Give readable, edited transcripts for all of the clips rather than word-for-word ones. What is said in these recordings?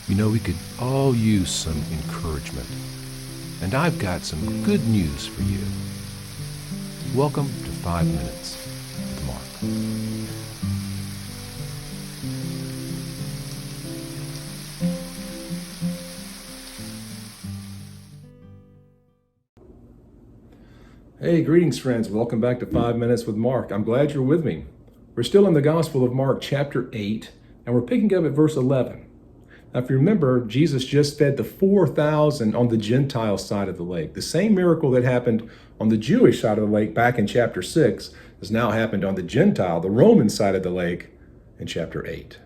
We could all use some encouragement. And I've got some good news for you. Welcome to 5 Minutes with Mark. Hey, greetings, friends. Welcome back to 5 Minutes with Mark. I'm glad you're with me. We're still in the Gospel of Mark, chapter 8, and we're picking up at verse 11. Now, if you remember, Jesus just fed the 4,000 on the Gentile side of the lake. The same miracle that happened on the Jewish side of the lake back in chapter 6 has now happened on the Gentile, the Roman side of the lake, in chapter 8.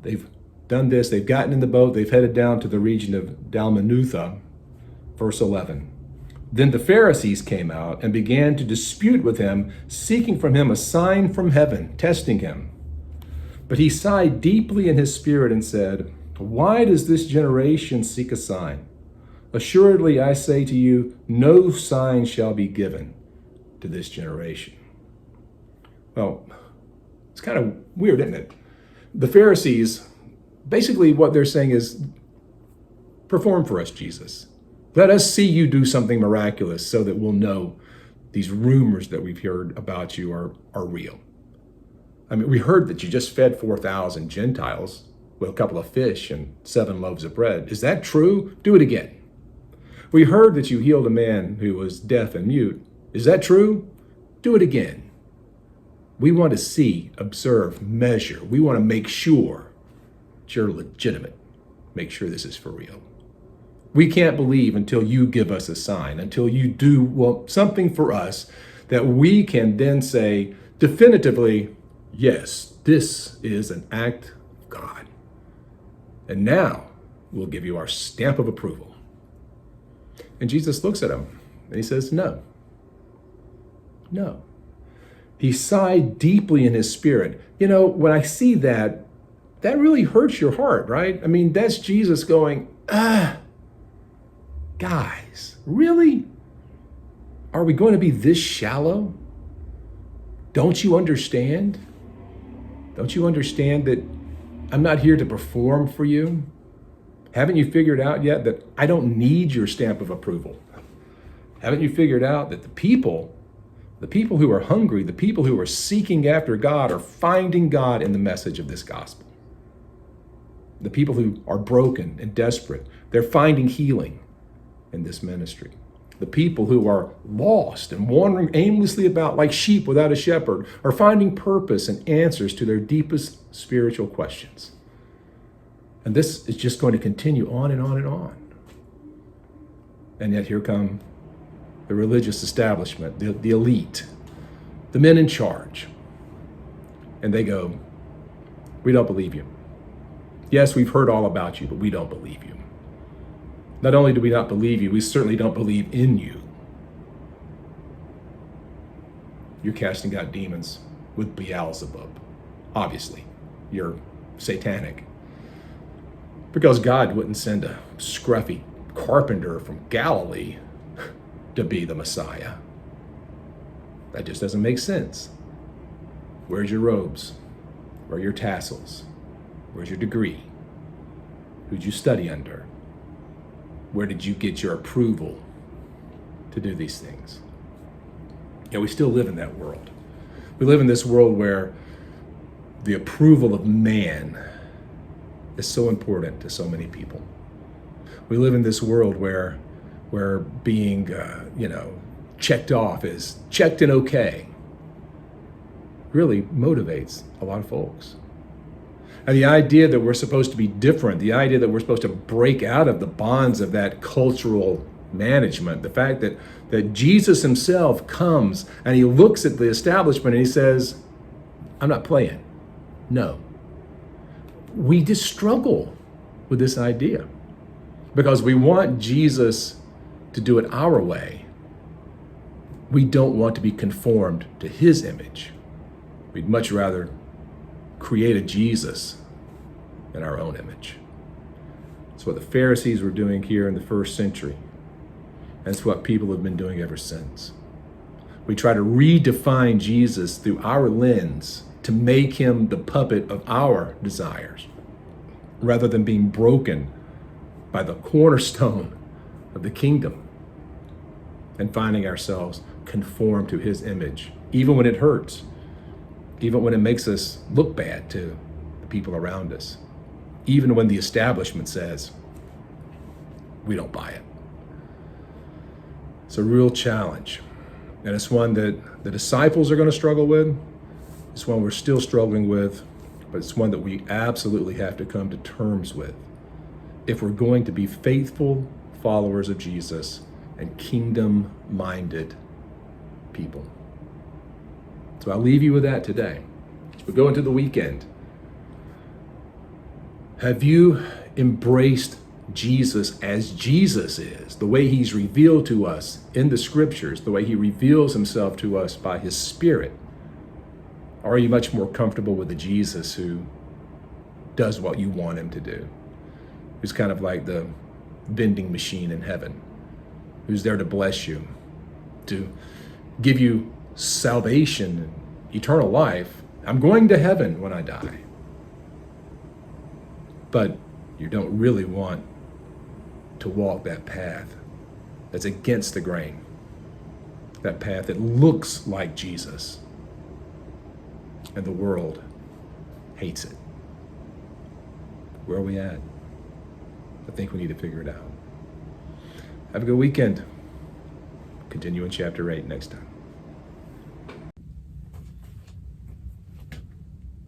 They've done this. They've gotten in the boat. They've headed down to the region of Dalmanutha, verse 11. Then the Pharisees came out and began to dispute with him, seeking from him a sign from heaven, testing him. But he sighed deeply in his spirit and said, "Why does this generation seek a sign? Assuredly, I say to you, no sign shall be given to this generation." Well, it's kind of weird, isn't it? The Pharisees, basically what they're saying is, perform for us, Jesus. Let us see you do something miraculous so that we'll know these rumors that we've heard about you are real. I mean, we heard that you just fed 4,000 Gentiles with a couple of fish and 7 loaves of bread. Is that true? Do it again. We heard that you healed a man who was deaf and mute. Is that true? Do it again. We want to see, observe, measure. We want to make sure that you're legitimate. Make sure this is for real. We can't believe until you give us a sign, until you do something for us that we can then say definitively, yes, this is an act of God. And now we'll give you our stamp of approval. And Jesus looks at him and he says, no. He sighed deeply in his spirit. You know, when I see that, that really hurts your heart, right? I mean, that's Jesus going, guys, really? Are we going to be this shallow? Don't you understand? Don't you understand that I'm not here to perform for you? Haven't you figured out yet that I don't need your stamp of approval? Haven't you figured out that the people who are hungry, the people who are seeking after God are finding God in the message of this gospel? The people who are broken and desperate, they're finding healing in this ministry. The people who are lost and wandering aimlessly about like sheep without a shepherd are finding purpose and answers to their deepest spiritual questions. And this is just going to continue on and on and on. And yet here come the religious establishment, the elite, the men in charge. And they go, we don't believe you. Yes, we've heard all about you, but we don't believe you. Not only do we not believe you, we certainly don't believe in you. You're casting out demons with Beelzebub. Obviously, you're satanic. Because God wouldn't send a scruffy carpenter from Galilee to be the Messiah. That just doesn't make sense. Where's your robes? Where are your tassels? Where's your degree? Who'd you study under? Where did you get your approval to do these things? You know, we still live in that world. We live in this world where the approval of man is so important to so many people. We live in this world where being, checked off is checked and okay really motivates a lot of folks. And the idea that we're supposed to be different, the idea that we're supposed to break out of the bonds of that cultural management, the fact that Jesus himself comes and he looks at the establishment and he says, I'm not playing. No. We just struggle with this idea because we want Jesus to do it our way. We don't want to be conformed to his image. We'd much rather create a Jesus in our own image. That's what the Pharisees were doing here in the first century. And it's what people have been doing ever since. We try to redefine Jesus through our lens to make him the puppet of our desires, rather than being broken by the cornerstone of the kingdom and finding ourselves conformed to his image, even when it hurts, even when it makes us look bad to the people around us, even when the establishment says, we don't buy it. It's a real challenge. And it's one that the disciples are going to struggle with. It's one we're still struggling with, but it's one that we absolutely have to come to terms with if we're going to be faithful followers of Jesus and kingdom-minded people. So I'll leave you with that today. As we go into the weekend, have you embraced Jesus as Jesus is, the way he's revealed to us in the scriptures, the way he reveals himself to us by his Spirit? Or are you much more comfortable with the Jesus who does what you want him to do? Who's kind of like the vending machine in heaven, who's there to bless you, to give you salvation and eternal life. I'm going to heaven when I die. But you don't really want to walk that path that's against the grain, that path that looks like Jesus, and the world hates it. Where are we at? I think we need to figure it out. Have a good weekend. Continue in chapter 8 next time.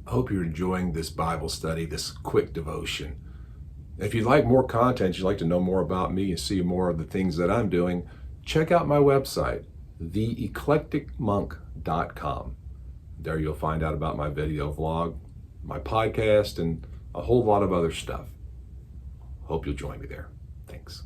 I hope you're enjoying this Bible study, this quick devotion. If you'd like more content, you'd like to know more about me and see more of the things that I'm doing, check out my website, theeclecticmonk.com. There you'll find out about my video vlog, my podcast, and a whole lot of other stuff. Hope you'll join me there. Thanks.